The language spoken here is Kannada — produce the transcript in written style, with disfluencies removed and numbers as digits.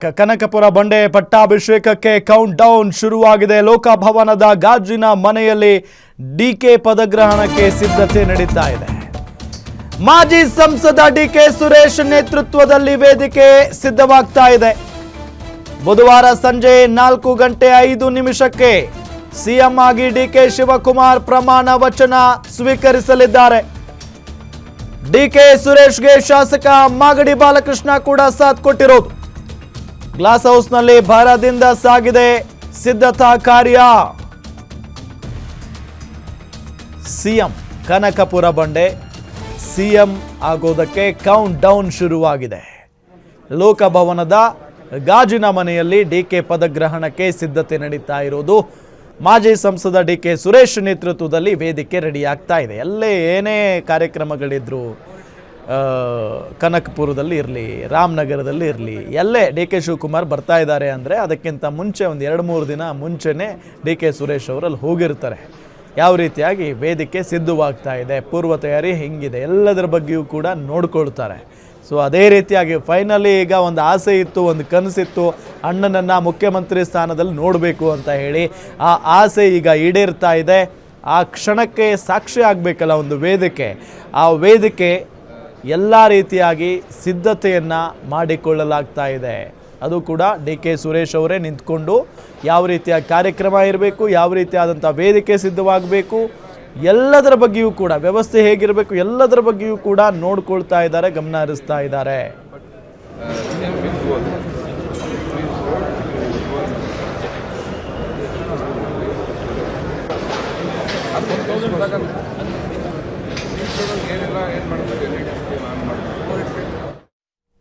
ಕನಕಪುರ ಬಂಡೆ ಪಟ್ಟಾಭಿಷೇಕಕ್ಕೆ ಕೌಂಟ್ ಡೌನ್ ಶುರುವಾಗಿದೆ. ಲೋಕಭವನದ ಗಾಜಿನ ಮನೆಯಲ್ಲಿ ಡಿಕೆ ಪದಗ್ರಹಣಕ್ಕೆ ಸಿದ್ಧತೆ ನಡೀತಾ ಇದೆ. ಮಾಜಿ ಸಂಸದ ಡಿಕೆ ಸುರೇಶ್ ನೇತೃತ್ವದಲ್ಲಿ ವೇದಿಕೆ ಸಿದ್ಧವಾಗ್ತಾ ಇದೆ. ಬುಧವಾರ ಸಂಜೆ 4:05 ಸಿಎಂ ಆಗಿ ಡಿಕೆ ಶಿವಕುಮಾರ್ ಪ್ರಮಾಣ ವಚನ ಸ್ವೀಕರಿಸಲಿದ್ದಾರೆ. ಡಿಕೆ ಸುರೇಶ್ಗೆ ಶಾಸಕ ಮಾಗಡಿ ಬಾಲಕೃಷ್ಣ ಕೂಡ ಸಾಥ್ ಕೊಟ್ಟಿರೋದು. ಗ್ಲಾಸ್ ಹೌಸ್ನಲ್ಲಿ ಭರದಿಂದ ಸಾಗಿದೆ ಸಿದ್ಧತಾ ಕಾರ್ಯ. ಸಿಎಂ ಕನಕಪುರ ಬಂಡೆ ಸಿಎಂ ಆಗೋದಕ್ಕೆ ಕೌಂಟ್ ಡೌನ್ ಶುರುವಾಗಿದೆ. ಲೋಕಭವನದ ಗಾಜಿನ ಮನೆಯಲ್ಲಿ ಡಿಕೆ ಪದಗ್ರಹಣಕ್ಕೆ ಸಿದ್ಧತೆ ನಡೀತಾ ಇರೋದು. ಮಾಜಿ ಸಂಸದ ಡಿಕೆ ಸುರೇಶ್ ನೇತೃತ್ವದಲ್ಲಿ ವೇದಿಕೆ ರೆಡಿ ಆಗ್ತಾ ಇದೆ. ಎಲ್ಲೇ ಏನೇ ಕಾರ್ಯಕ್ರಮಗಳಿದ್ರು, ಕನಕಪುರದಲ್ಲಿ ಇರಲಿ, ರಾಮನಗರದಲ್ಲಿ ಇರಲಿ, ಎಲ್ಲೇ ಡಿಕೆ ಶಿವಕುಮಾರ್ ಬರ್ತಾ ಇದ್ದಾರೆ ಅಂದರೆ ಅದಕ್ಕಿಂತ ಮುಂಚೆ ಒಂದು 2-3 ದಿನ ಮುಂಚೆನೇ ಡಿಕೆ ಸುರೇಶ್ ಅವರಲ್ಲಿ ಹೋಗಿರ್ತಾರೆ. ಯಾವ ರೀತಿಯಾಗಿ ವೇದಿಕೆ ಸಿದ್ಧವಾಗ್ತಾ ಇದೆ, ಪೂರ್ವ ತಯಾರಿ ಹೆಂಗಿದೆ, ಎಲ್ಲದರ ಬಗ್ಗೆಯೂ ಕೂಡ ನೋಡ್ಕೊಳ್ತಾರೆ. ಸೊ ಅದೇ ರೀತಿಯಾಗಿ ಫೈನಲಿ ಈಗ ಒಂದು ಆಸೆ ಇತ್ತು, ಒಂದು ಕನಸಿತ್ತು, ಅಣ್ಣನನ್ನು ಮುಖ್ಯಮಂತ್ರಿ ಸ್ಥಾನದಲ್ಲಿ ನೋಡಬೇಕು ಅಂತ ಹೇಳಿ. ಆ ಆಸೆ ಈಗ ಈಡೇರ್ತಾ ಇದೆ. ಆ ಕ್ಷಣಕ್ಕೆ ಸಾಕ್ಷಿ ಆಗಬೇಕಲ್ಲ ಒಂದು ವೇದಿಕೆ. ಆ ವೇದಿಕೆ ಎಲ್ಲ ರೀತಿಯಾಗಿ ಸಿದ್ಧತೆಯನ್ನು ಮಾಡಿಕೊಳ್ಳಲಾಗ್ತಾ ಇದೆ. ಅದು ಕೂಡ ಡಿಕೆ ಸುರೇಶ್ ಅವರೇ ನಿಂತ್ಕೊಂಡು ಯಾವ ರೀತಿಯ ಕಾರ್ಯಕ್ರಮ ಇರಬೇಕು, ಯಾವ ರೀತಿಯಾದಂಥ ವೇದಿಕೆ ಸಿದ್ಧವಾಗಬೇಕು, ಎಲ್ಲದರ ಬಗ್ಗೆಯೂ ಕೂಡ ವ್ಯವಸ್ಥೆ ಹೇಗಿರಬೇಕು, ಎಲ್ಲದರ ಬಗ್ಗೆಯೂ ಕೂಡ ನೋಡ್ಕೊಳ್ತಾ ಇದ್ದಾರೆ, ಗಮನ ಹರಿಸ್ತಾ ಇದ್ದಾರೆ. ಏನಿಲ್ಲ, ಏನು ಮಾಡ್ತೀವಿ,